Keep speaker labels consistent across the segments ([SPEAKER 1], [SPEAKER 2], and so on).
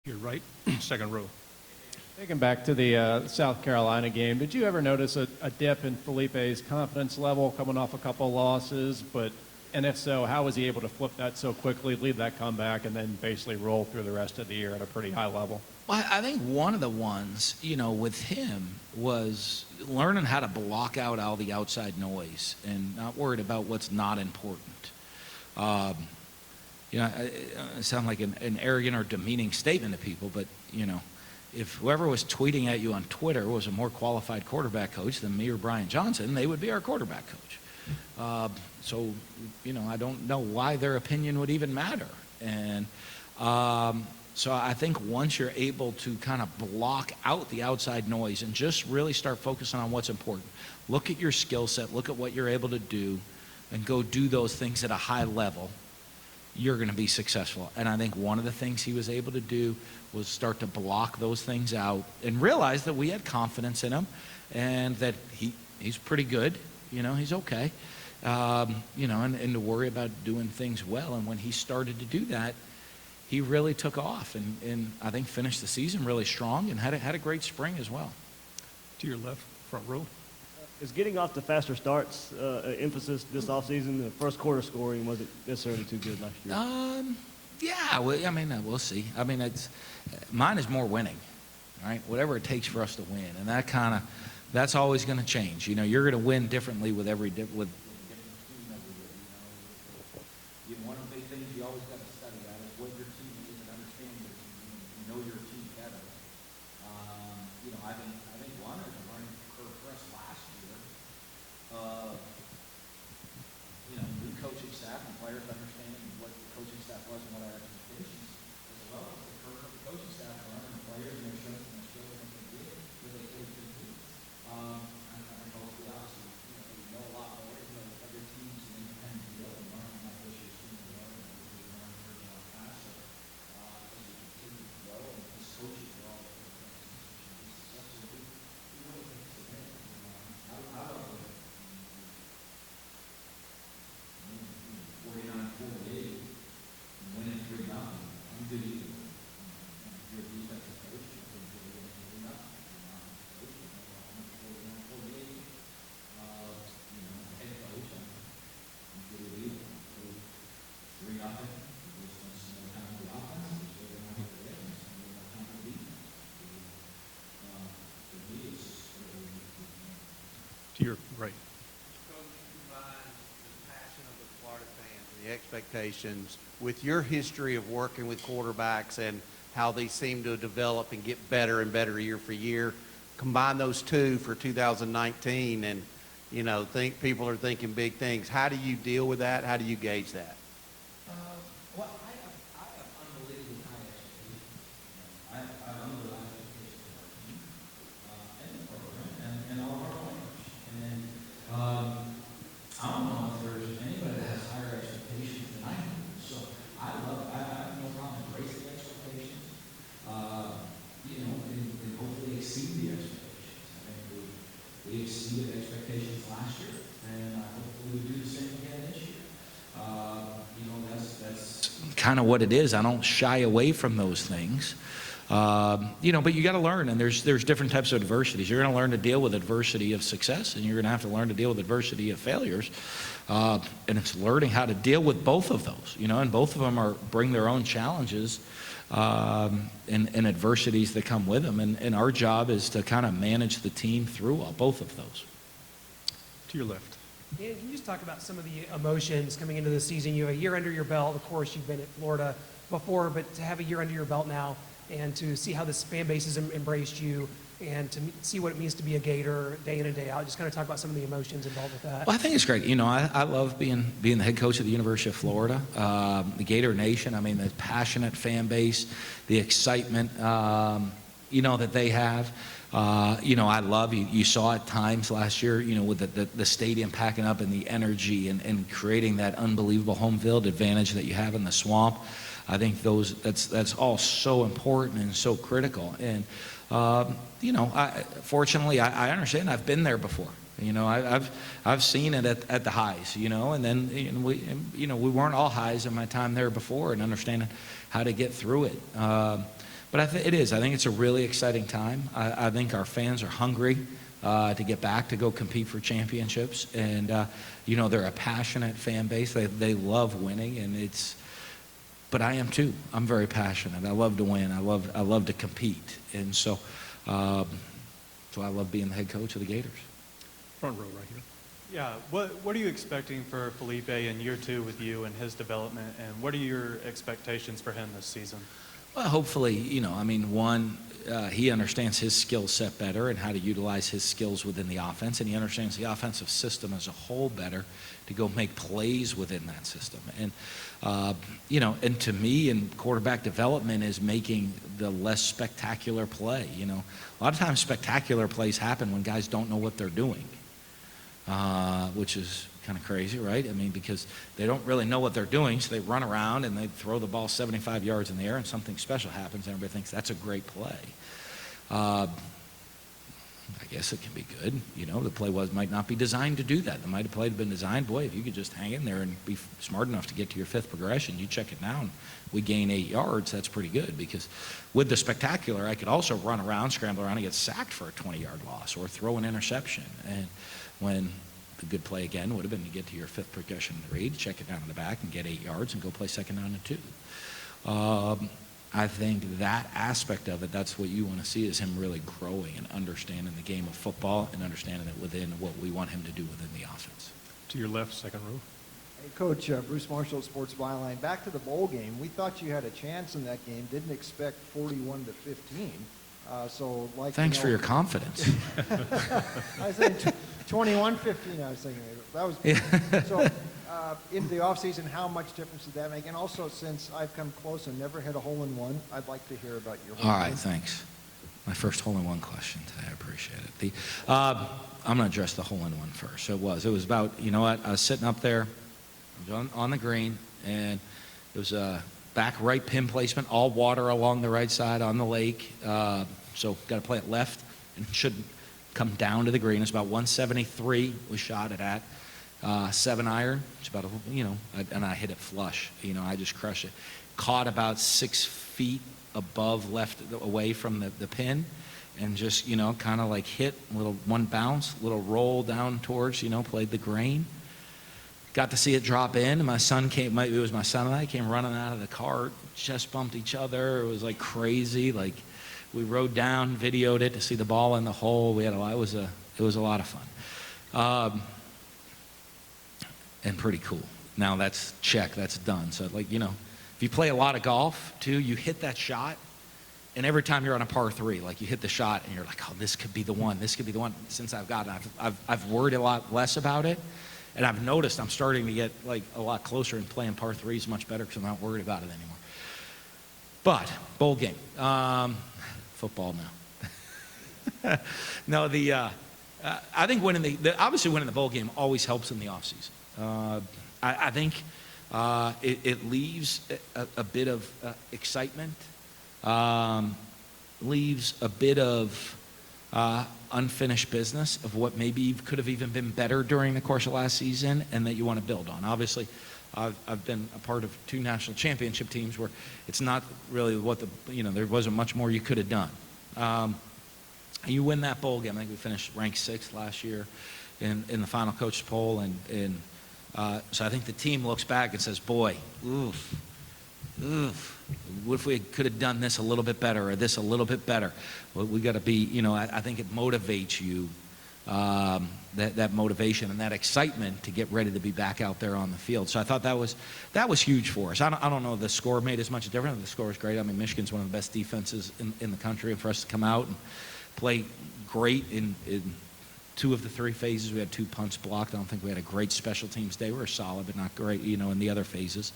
[SPEAKER 1] You're right, second row.
[SPEAKER 2] Taking back to the South Carolina game, did you ever notice a dip in Felipe's confidence level coming off a couple of losses? And if so, how was he able to flip that so quickly, lead that comeback, and then basically roll through the rest of the year at a pretty high level?
[SPEAKER 3] Well, I think one of the ones, with him was learning how to block out all the outside noise and not worried about what's not important. It sounds like an arrogant or demeaning statement to people, but, if whoever was tweeting at you on Twitter was a more qualified quarterback coach than me or Brian Johnson, they would be our quarterback coach. So, I don't know why their opinion would even matter. And so I think once you're able to kind of block out the outside noise and just really start focusing on what's important, look at your skill set, look at what you're able to do, and go do those things at a high level, you're going to be successful. And I think one of the things he was able to do was start to block those things out and realize that we had confidence in him and that he's pretty good, he's okay, and to worry about doing things well. And when he started to do that, he really took off and I think finished the season really strong and had a great spring as well.
[SPEAKER 1] To your left, front row.
[SPEAKER 4] Is getting off to faster starts an emphasis this offseason? The first quarter scoring wasn't necessarily too good last year.
[SPEAKER 3] Yeah, we'll see. Mine is more winning, right? Whatever it takes for us to win, and that's always going to change. You're going to win differently with every different team every year. One of the big things you always got to study out is what your team is and understand your team. You know your team better. I think one is a learning curve for us last year. New coaching staff and players understanding what the coaching staff was and what our expectations, as well as the curve of the coaching staff learning the players and their strengths and their skills and what they did, what they could do. I think hopefully, obviously, we know a lot more. Other teams and independent deal and learning how this year's team is learning and we learn a lot faster as we continue to grow and as coaches are all successful. We really think it's a win. I love it. 49-48 and winning 3-0. I'm good either. You're a defensive coach. I think you're winning 3-0. I'm 49-48. Head coach. I'm good with either. 3-0. There's some more time for the offense. There's still more time for the defense. There's more time for the defense. For me, it's
[SPEAKER 1] To your right.
[SPEAKER 5] The expectations with your history of working with quarterbacks and how they seem to develop and get better and better year for year, combine those two for 2019 and think people are thinking big things. How do you deal with that? How do you gauge that?
[SPEAKER 3] Well, I have unbelievably high expectations. I have unbelievably high expectations for our team and the program and all of our players. And I don't know if there's anybody that has higher expectations than I do. So I have no problem embracing expectations, and hopefully exceed the expectations. I think we exceeded expectations last year, and hopefully we do the same again this year. That's kind of what it is. I don't shy away from those things. But you got to learn, and there's different types of adversities. You're going to learn to deal with adversity of success, and you're going to have to learn to deal with adversity of failures. And it's learning how to deal with both of those, and both of them bring their own challenges and adversities that come with them. And our job is to kind of manage the team through both of those.
[SPEAKER 1] To your left.
[SPEAKER 6] Dan, can you just talk about some of the emotions coming into the season? You have a year under your belt. Of course, you've been at Florida before, but to have a year under your belt now and to see how this fan base has embraced you and to see what it means to be a Gator day in and day out, just kind of talk about some of the emotions involved with that.
[SPEAKER 3] Well, I think it's great. I love being the head coach of the University of Florida, the Gator Nation. The passionate fan base, the excitement, that they have. I love, you saw at times last year, with the stadium packing up and the energy and creating that unbelievable home field advantage that you have in the Swamp. I think that's all so important and so critical. And, fortunately, I understand. I've been there before. I've seen it at the highs, and then we weren't all highs in my time there before and understanding how to get through it. But it is. I think it's a really exciting time. I think our fans are hungry to get back to go compete for championships. And, they're a passionate fan base. They love winning, and but I am too. I'm very passionate. I love to win. I love to compete. And so I love being the head coach of the Gators.
[SPEAKER 1] Front row right here.
[SPEAKER 7] Yeah, what are you expecting for Felipe in year 2 with you and his development, and what are your expectations for him this season?
[SPEAKER 3] Well, hopefully, one, he understands his skill set better and how to utilize his skills within the offense, and he understands the offensive system as a whole better to go make plays within that system. And, and to me, in quarterback development is making the less spectacular play. A lot of times spectacular plays happen when guys don't know what they're doing, which is kind of crazy, right? Because they don't really know what they're doing, so they run around and they throw the ball 75 yards in the air and something special happens and everybody thinks that's a great play. I guess it can be good. The play might not be designed to do that. The play have been designed, boy, if you could just hang in there and be smart enough to get to your 5th progression, you check it down, we gain 8 yards, that's pretty good. Because with the spectacular, I could also run around, scramble around and get sacked for a 20-yard loss or throw an interception. And when the good play again would have been to get to your 5th progression read, check it down in the back and get 8 yards and go play 2nd down and 2. I think that aspect of it, that's what you want to see, is him really growing and understanding the game of football and understanding it within what we want him to do within the offense.
[SPEAKER 1] To your left, second row.
[SPEAKER 8] Hey, Coach, Bruce Marshall, Sports Byline. Back to the bowl game. We thought you had a chance in that game. Didn't expect 41-15.
[SPEAKER 3] Thanks for your confidence.
[SPEAKER 8] I was saying 21-15. I was thinking that was so. Into the offseason, how much difference did that make? And also, since I've come close and never hit a hole-in-one, I'd like to hear about your hole-in-one.
[SPEAKER 3] All right, thanks. My first hole-in-one question today. I appreciate it. I'm going to address the hole-in-one first. So it was about, I was sitting up there on the green, and it was a back right pin placement, all water along the right side on the lake. So got to play it left, and should come down to the green. It's about 173 we shot it at. 7 iron, it's about, and I hit it flush. I just crushed it. Caught about 6 feet above left away from the pin, and just, kind of like hit, little one bounce, little roll down towards, played the grain. Got to see it drop in, and my son came, it was my son and I came running out of the cart, chest bumped each other. It was like crazy. Like, we rode down, videoed it to see the ball in the hole. It was a lot of fun. And pretty cool. Now that's check, that's done. So if you play a lot of golf too, you hit that shot, and every time you're on a par 3, you hit the shot and you're like, oh, this could be the one, this could be the one. Since I've gotten it, I've worried a lot less about it, and I've noticed I'm starting to get a lot closer, and playing par 3s much better because I'm not worried about it anymore. But bowl game, football now. No, I think obviously winning the bowl game always helps in the offseason. I think it leaves a bit of excitement, leaves a bit of unfinished business of what maybe could have even been better during the course of last season, and that you want to build on. Obviously, I've been a part of 2 national championship teams where it's not really there wasn't much more you could have done. You win that bowl game. I think we finished ranked 6th last year in the final coach poll, and so I think the team looks back and says, boy, what if we could have done this a little bit better, or this a little bit better? Well, we got to be, I think it motivates you, that motivation and that excitement to get ready to be back out there on the field. So I thought that was huge for us. I don't know if the score made as much difference. The score was great. Michigan's one of the best defenses in the country, and for us to come out and play great in 2 of the 3 phases. We had 2 punts blocked. I don't think we had a great special teams day. We were solid, but not great, in the other phases.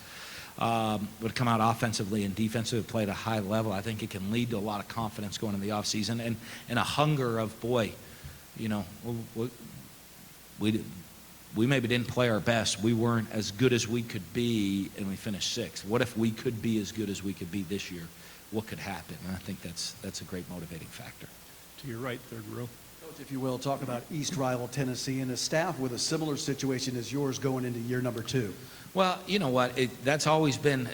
[SPEAKER 3] But come out offensively and defensively, play at a high level. I think it can lead to a lot of confidence going into the offseason, and a hunger of, boy, we maybe didn't play our best. We weren't as good as we could be, and we finished 6th. What if we could be as good as we could be this year? What could happen? And I think that's a great motivating factor.
[SPEAKER 1] To your right, third row.
[SPEAKER 9] Coach, if you will, talk about East rival Tennessee and a staff with a similar situation as yours going into year number 2.
[SPEAKER 3] Well, you know what? That's always been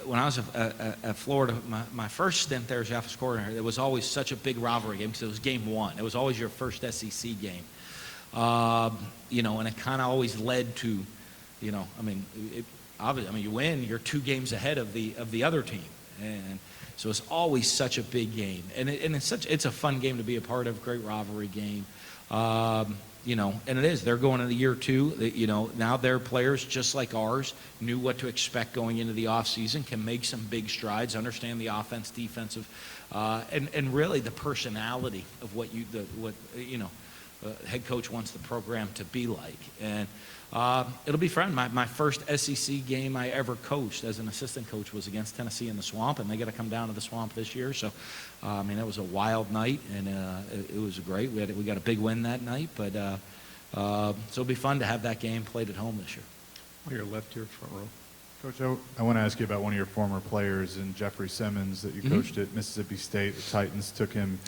[SPEAKER 3] when I was at Florida, my first stint there as office coordinator, there was always such a big rivalry game because it was game one. It was always your first SEC game. You know, and it kind of always led to, you know, I mean, obviously, you win, you're 2 games ahead of the other team. And so it's always such a big game. And it's a fun game to be a part of, great rivalry game. You know, and it is. They're going into year 2. You know, now their players, just like ours, knew what to expect going into the offseason, can make some big strides, understand the offense, defensive, and really the personality of what head coach wants the program to be like. And it'll be fun. My first SEC game I ever coached as an assistant coach was against Tennessee in the Swamp, and they got to come down to the Swamp this year. So, I mean, it was a wild night, and it was great. We got a big win that night, but so it'll be fun to have that game played at home this year.
[SPEAKER 1] On your left here, front row.
[SPEAKER 10] Coach, I want to ask you about one of your former players, in Jeffrey Simmons, that you coached at Mississippi State. The Titans took him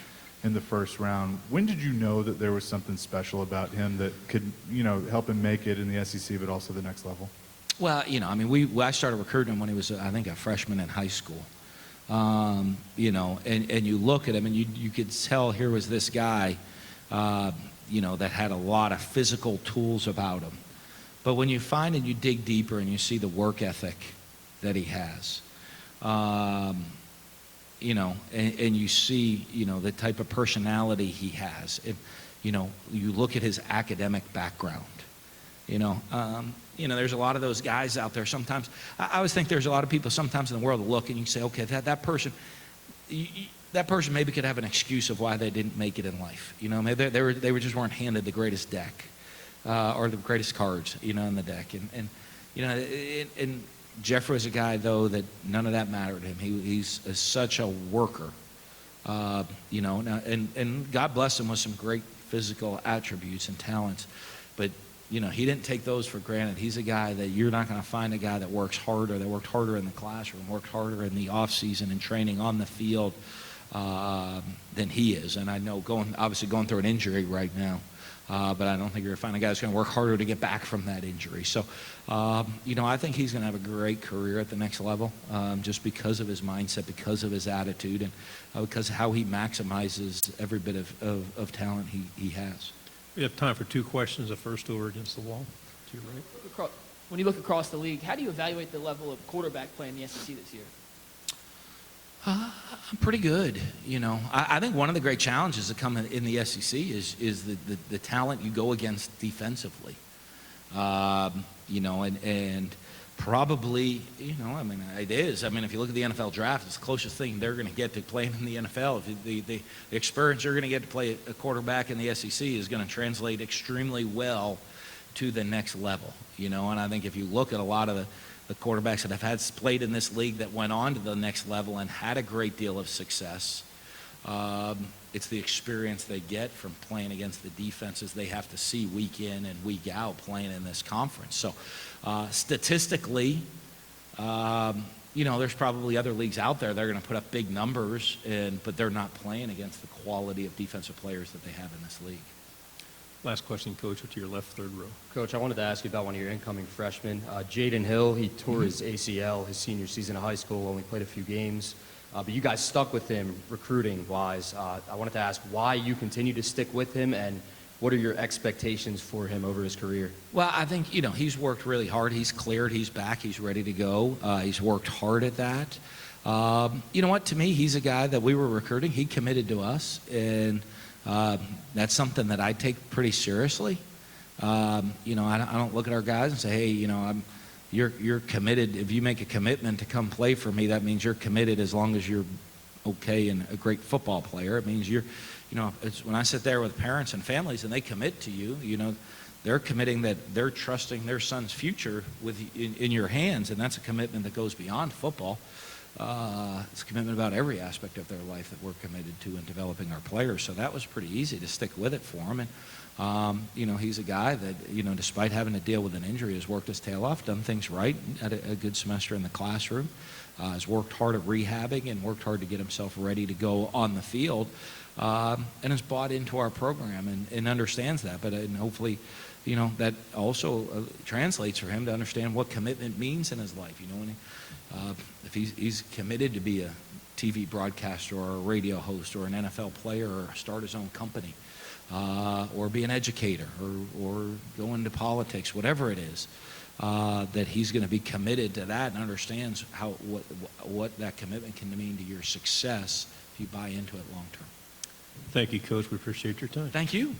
[SPEAKER 10] in the first round. When did you know that there was something special about him that could, you know, help him make it in the SEC, but also the next level?
[SPEAKER 3] Well, you know, I mean, I started recruiting him when he was, I think, a freshman in high school. You know, and you look at him, and you could tell here was this guy, you know, that had a lot of physical tools about him. But when you find and you dig deeper and you see the work ethic that he has, you know, and you see, you know, the type of personality he has. You know, you look at his academic background. You know, there's a lot of those guys out there. Sometimes I always think there's a lot of people sometimes in the world that look and you say, okay, that person maybe could have an excuse of why they didn't make it in life. You know, maybe they just weren't handed the greatest deck or the greatest cards, you know, in the deck. And you know, and Jeffrey was a guy, though, that none of that mattered to him. He's such a worker, you know, and God bless him with some great physical attributes and talents. But, you know, he didn't take those for granted. He's a guy that you're not going to find a guy that works harder, that worked harder in the classroom, worked harder in the off-season and training on the field than he is. And I know obviously going through an injury right now. But I don't think you're going to find a guy who's going to work harder to get back from that injury. So, you know, I think he's going to have a great career at the next level just because of his mindset, because of his attitude, and because of how he maximizes every bit of talent he has.
[SPEAKER 1] We have time for 2 questions. The first over against the wall to your right.
[SPEAKER 11] When you look across the league, how do you evaluate the level of quarterback play in the SEC this year?
[SPEAKER 3] I'm pretty good. You know, I think one of the great challenges that come in the SEC is the talent you go against defensively. You know, and probably, you know, I mean, it is. I mean, if you look at the NFL draft, it's the closest thing they're going to get to playing in the NFL. The experience you're going to get to play a quarterback in the SEC is going to translate extremely well to the next level. You know, and I think if you look at a lot of the quarterbacks that have played in this league that went on to the next level and had a great deal of success, it's the experience they get from playing against the defenses they have to see week in and week out playing in this conference. So statistically, you know, there's probably other leagues out there that are going to put up big numbers, but they're not playing against the quality of defensive players that they have in this league.
[SPEAKER 1] Last question, Coach, to your left, third row.
[SPEAKER 12] Coach, I wanted to ask you about one of your incoming freshmen, Jaden Hill. He tore his ACL his senior season of high school, only played a few games. But you guys stuck with him recruiting-wise. I wanted to ask why you continue to stick with him, and what are your expectations for him over his career?
[SPEAKER 3] Well, I think, you know, he's worked really hard. He's cleared. He's back. He's ready to go. He's worked hard at that. You know what? To me, he's a guy that we were recruiting. He committed to us, and that's something that I take pretty seriously. You know, I don't look at our guys and say, hey, you know, you're committed. If you make a commitment to come play for me, that means you're committed as long as you're okay and a great football player. It means you know, it's when I sit there with parents and families and they commit to you, you know, they're committing that they're trusting their son's future in your hands, and that's a commitment that goes beyond football. It's a commitment about every aspect of their life that we're committed to in developing our players. So that was pretty easy to stick with it for him. And, you know, he's a guy that, you know, despite having to deal with an injury, has worked his tail off, done things right, had a good semester in the classroom, has worked hard at rehabbing and worked hard to get himself ready to go on the field. and has bought into our program and understands that. But and hopefully, you know, that also translates for him to understand what commitment means in his life. You know, when if he's committed to be a TV broadcaster or a radio host or an NFL player or start his own company or be an educator or go into politics, whatever it is, that he's going to be committed to that and understands what that commitment can mean to your success if you buy into it long term.
[SPEAKER 1] Thank you, Coach. We appreciate your time.
[SPEAKER 3] Thank you.